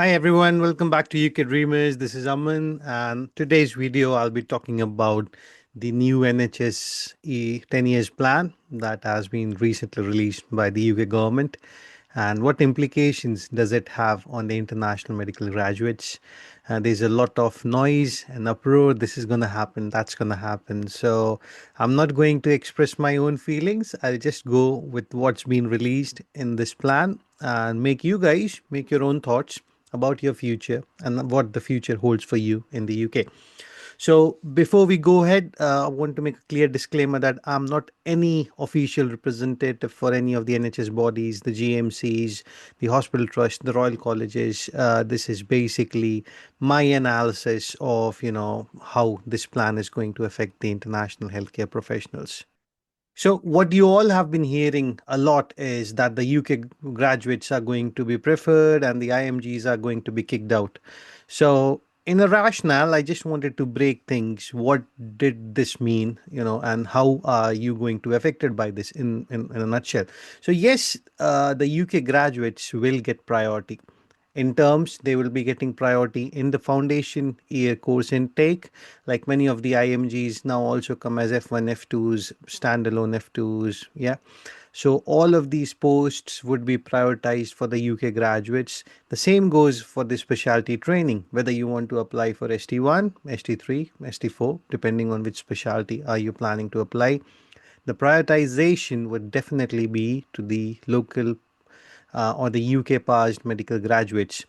Hi everyone, welcome back to UK Dreamers. This is Aman, and today's video I'll be talking about the new NHS 10 years plan that has been recently released by the UK government, and what implications does it have on the international medical graduates. There's a lot of noise and uproar. This is going to happen, that's going to happen. So I'm not going to express my own feelings. I'll just go with what's been released in this plan and make you guys make your own thoughts about your future and what the future holds for you in the UK. So before we go ahead, I want to make a clear disclaimer that I'm not any official representative for any of the NHS bodies, the GMCs, the hospital trust, the Royal Colleges. This is basically my analysis of, how this plan is going to affect the international healthcare professionals. So, what you all have been hearing a lot is that the UK graduates are going to be preferred and the IMGs are going to be kicked out. So, in a rationale, I just wanted to break things. What did this mean, and how are you going to be affected by this in a nutshell? So, yes, the UK graduates will get priority. In terms, they will be getting priority in the foundation year course intake, like many of the IMGs now also come as F1, F2s, standalone F2s. Yeah. So all of these posts would be prioritized for the UK graduates. The same goes for the specialty training, whether you want to apply for ST1, ST3, ST4, depending on which specialty are you planning to apply. The prioritization would definitely be to the local or the UK passed medical graduates.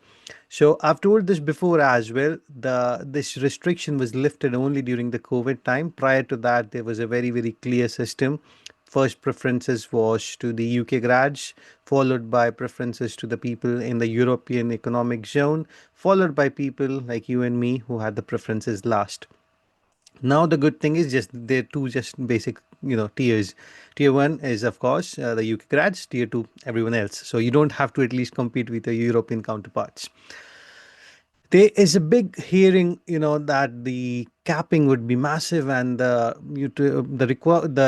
So I've told this before as well. This restriction was lifted only during the COVID time. Prior to that, there was a very clear system. First preferences was to the UK grads, followed by preferences to the people in the European Economic Zone, followed by people like you and me who had the preferences last. Now the good thing is just they're two just basic tiers. Tier one is of course the UK grads. Tier two everyone else. So you don't have to at least compete with your European counterparts. There is a big hearing, that the capping would be massive and the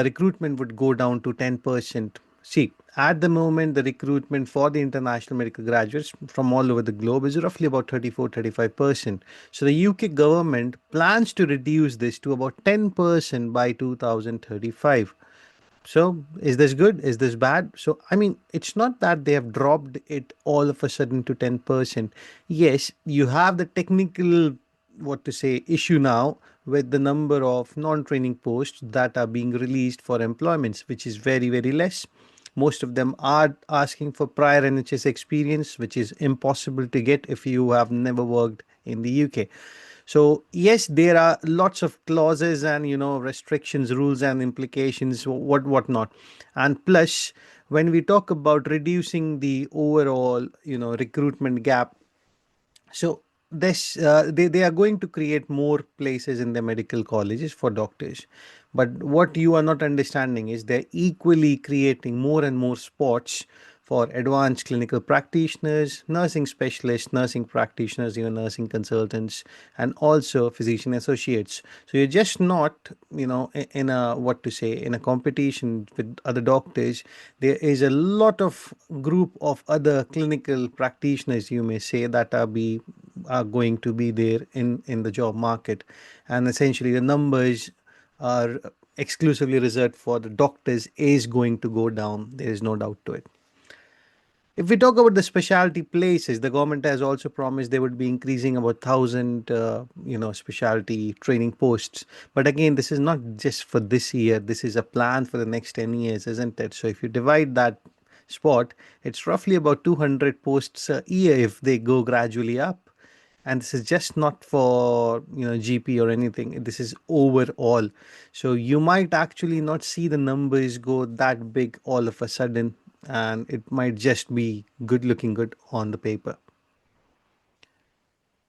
recruitment would go down to 10%. See, at the moment, the recruitment for the international medical graduates from all over the globe is roughly about 34-35%. So the UK government plans to reduce this to about 10% by 2035. So, is this good? Is this bad? So, I mean, it's not that they have dropped it all of a sudden to 10%. Yes, you have the technical, what to say, issue now with the number of non training posts that are being released for employments, which is very less. Most of them are asking for prior NHS experience, which is impossible to get if you have never worked in the UK. So yes, there are lots of clauses and restrictions, rules and implications, whatnot. And plus, when we talk about reducing the overall recruitment gap, so they are going to create more places in the medical colleges for doctors. But what you are not understanding is they're equally creating more and more spots for advanced clinical practitioners, nursing specialists, nursing practitioners, even nursing consultants, and also physician associates. So you're just not, in a what to say, in a competition with other doctors. There is a lot of group of other clinical practitioners, you may say, that are going to be there in the job market, and essentially the numbers are exclusively reserved for the doctors is going to go down. There is no doubt to it. If we talk about the specialty places, the government has also promised they would be increasing about 1,000, specialty training posts. But again, this is not just for this year. This is a plan for the next 10 years, isn't it? So if you divide that spot, it's roughly about 200 posts a year if they go gradually up. And this is just not for GP or anything. This is overall. So you might actually not see the numbers go that big all of a sudden, and it might just be good looking good on the paper.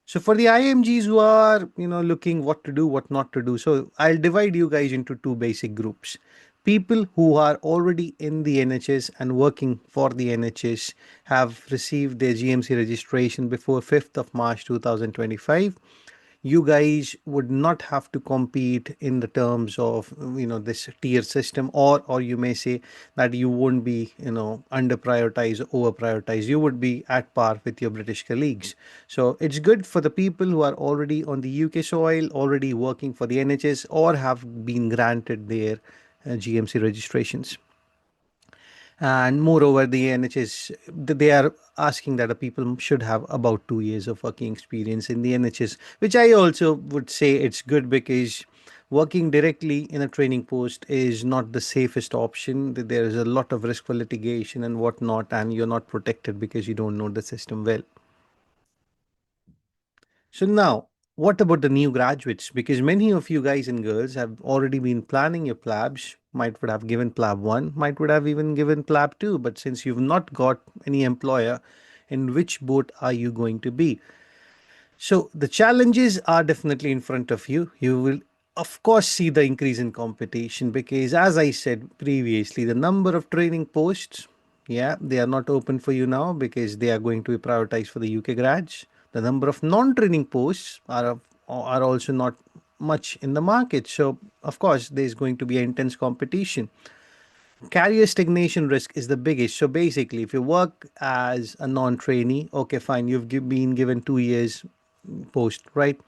So for the IMGs who are, looking what to do, what not to do. So I'll divide you guys into two basic groups. People who are already in the NHS and working for the NHS have received their GMC registration before 5th of March 2025. you guys would not have to compete in the terms of this tier system, or you may say that you won't be under prioritized, over prioritized. You would be at par with your British colleagues. So it's good for the people who are already on the UK soil, already working for the NHS, or have been granted their GMC registrations. And moreover, the NHS, they are asking that the people should have about 2 years of working experience in the NHS, which I also would say it's good, because working directly in a training post is not the safest option. There is a lot of risk for litigation and whatnot, and you're not protected because you don't know the system well. So now, what about the new graduates? Because many of you guys and girls have already been planning your plabs, might would have given plab 1, might would have even given plab 2, but since you've not got any employer, in which boat are you going to be? So the challenges are definitely in front of you. You will, of course, see the increase in competition, because, as I said previously, the number of training posts, yeah, they are not open for you now because they are going to be prioritized for the UK grads. The number of non-training posts are also not much in the market. So, of course, there is going to be intense competition. Career stagnation risk is the biggest. So basically, if you work as a non-trainee, okay, fine, you've been given 2 years post, right?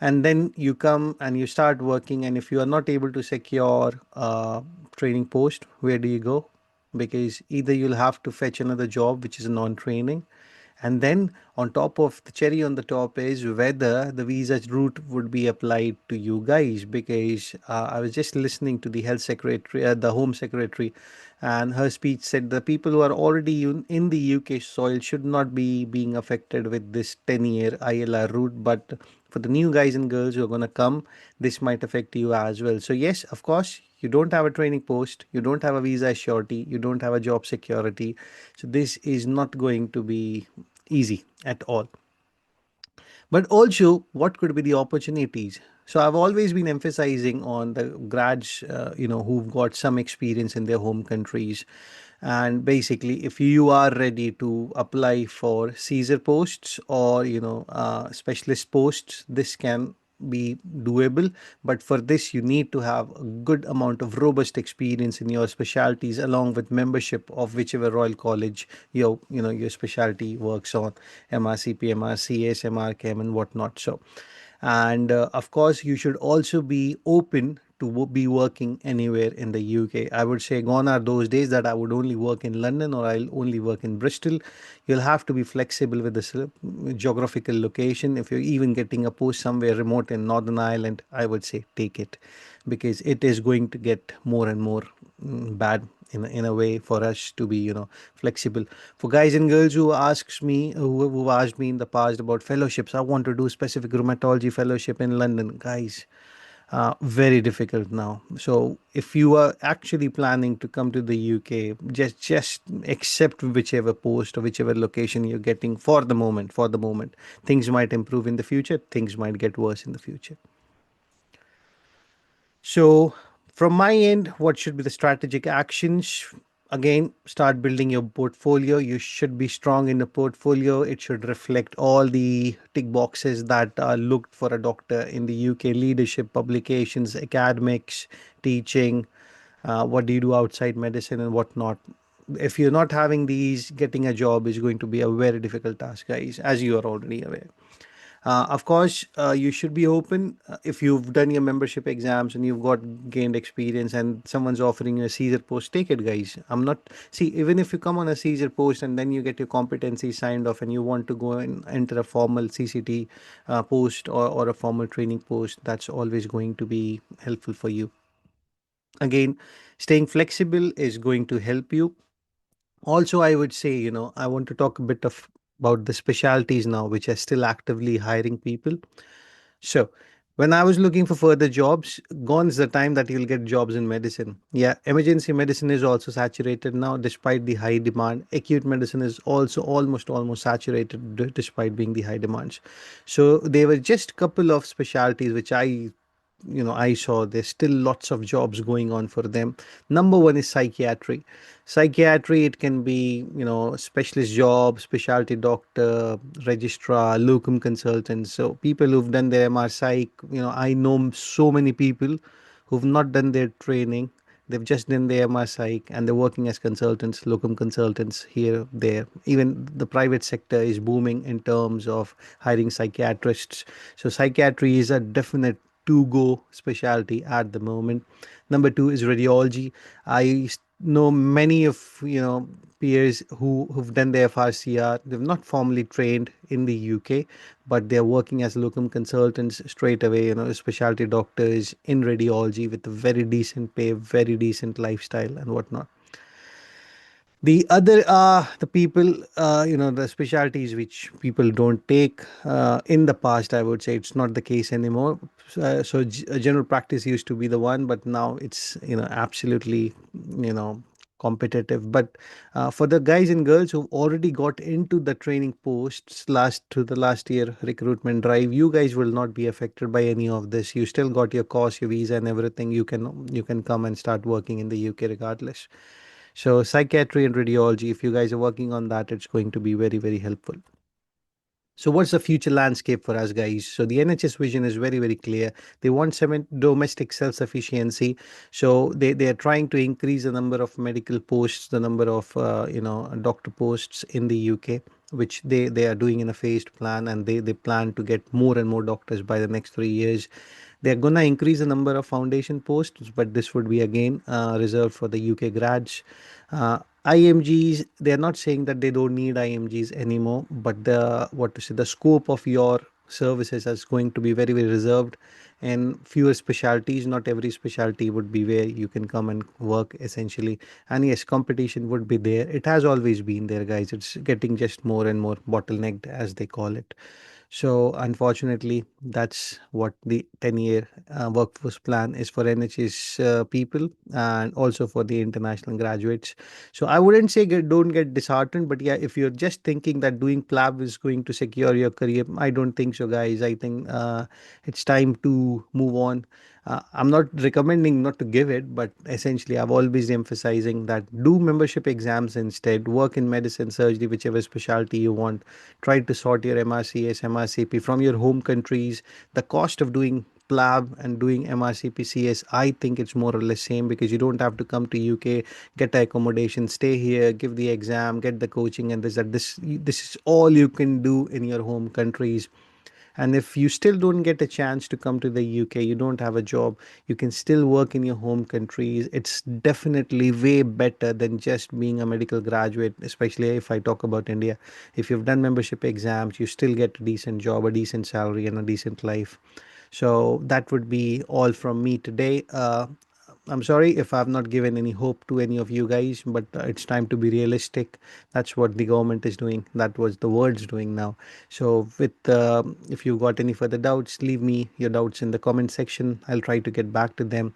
And then you come and you start working, and if you are not able to secure training post, where do you go? Because either you'll have to fetch another job which is non-training, and then on top of the cherry on the top is whether the visa route would be applied to you guys. Because I was just listening to the health secretary, the home secretary, and her speech said the people who are already in the UK soil should not be being affected with this 10-year ILR route. But for the new guys and girls who are going to come, this might affect you as well. So yes, of course, you don't have a training post, you don't have a visa surety, you don't have a job security. So this is not going to be easy at all. But also, what could be the opportunities? So I've always been emphasizing on the grads, who've got some experience in their home countries. And basically, if you are ready to apply for Caesar posts, or specialist posts, this can be doable. But for this, you need to have a good amount of robust experience in your specialties, along with membership of whichever Royal College your specialty works on, MRCP, MRCS, MRChem, and whatnot. So, and of course, you should also be open to be working anywhere in the UK. I would say gone are those days that I would only work in London or I'll only work in Bristol. You'll have to be flexible with the geographical location. If you're even getting a post somewhere remote in Northern Ireland, I would say take it, because it is going to get more and more bad in a way for us to be flexible. For guys and girls who who asked me in the past about fellowships, I want to do specific rheumatology fellowship in London, guys. Very difficult now. So if you are actually planning to come to the UK, just accept whichever post or whichever location you're getting for the moment. For the moment, things might improve in the future. Things might get worse in the future. So, from my end, what should be the strategic actions? Again, start building your portfolio. You should be strong in the portfolio. It should reflect all the tick boxes that are looked for a doctor in the UK: leadership, publications, academics, teaching. What do you do outside medicine and whatnot? If you're not having these, getting a job is going to be a very difficult task, guys, as you are already aware. Of course, you should be open if you've done your membership exams and you've got gained experience and someone's offering you a Caesar post, take it, guys. I'm not, see, even if you come on a Caesar post and then you get your competency signed off and you want to go and enter a formal CCT post, or a formal training post, that's always going to be helpful for you. Again, staying flexible is going to help you. Also, I would say, I want to talk a bit of about the specialties now, which are still actively hiring people. So, when I was looking for further jobs, gone is the time that you'll get jobs in medicine. Yeah, emergency medicine is also saturated now, despite the high demand. Acute medicine is also almost saturated, despite being the high demands. So there were just couple of specialties which I I saw there's still lots of jobs going on for them. Number one is psychiatry. Psychiatry, it can be, specialist job, specialty doctor, registrar, locum consultants. So people who've done their MR psych, I know so many people who've not done their training. They've just done the MR Psych and they're working as consultants, locum consultants here, there. Even the private sector is booming in terms of hiring psychiatrists. So psychiatry is a definite to go specialty at the moment. Number two is radiology. Know many of peers who've done their FRCR. They've not formally trained in the UK, but they're working as locum consultants straight away, specialty doctors in radiology with a very decent pay, very decent lifestyle and whatnot. The other are the people, the specialties which people don't take. In the past, I would say it's not the case anymore. General practice used to be the one, but now it's, absolutely, you know, competitive. But for the guys and girls who've already got into the training posts to the last year recruitment drive, you guys will not be affected by any of this. You still got your course, your visa, and everything. You can come and start working in the UK regardless. So psychiatry and radiology, if you guys are working on that, it's going to be very, very helpful. So what's the future landscape for us guys? So the NHS vision is very, very clear. They want domestic self-sufficiency. So they are trying to increase the number of medical posts, the number of doctor posts in the UK, which they are doing in a phased plan, and they plan to get more and more doctors by the next 3 years. They're going to increase the number of foundation posts, but this would be again reserved for the UK grads. IMGs, they're not saying that they don't need IMGs anymore, but the scope of your services is going to be very, very reserved and fewer specialties. Not every specialty would be where you can come and work essentially. And yes, competition would be there. It has always been there, guys. It's getting just more and more bottlenecked, as they call it. So unfortunately, that's what the 10-year workforce plan is for NHS people and also for the international graduates. So I wouldn't say don't get disheartened, but yeah, if you're just thinking that doing plab is going to secure your career, I don't think so, guys. I think it's time to move on. I'm not recommending not to give it, but essentially, I've always emphasizing that do membership exams instead. Work in medicine, surgery, whichever specialty you want. Try to sort your MRCS, MRCP from your home countries. The cost of doing plab and doing MRCP CS, I think it's more or less same because you don't have to come to UK, get the accommodation, stay here, give the exam, get the coaching, and this is all you can do in your home countries. And if you still don't get a chance to come to the UK, you don't have a job, you can still work in your home countries. It's definitely way better than just being a medical graduate, especially if I talk about India. If you've done membership exams, you still get a decent job, a decent salary, and a decent life. So that would be all from me today. I'm sorry if I've not given any hope to any of you guys, but it's time to be realistic. That's what the government is doing. That was the world's doing now. So, if you got any further doubts, leave me your doubts in the comment section. I'll try to get back to them.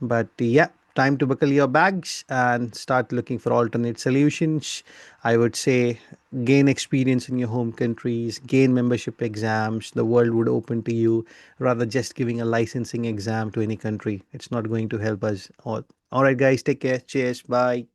But yeah, time to buckle your bags and start looking for alternate solutions. I would say gain experience in your home countries, gain membership exams. The world would open to you rather just giving a licensing exam to any country. It's not going to help us all. All right, guys, take care. Cheers. Bye.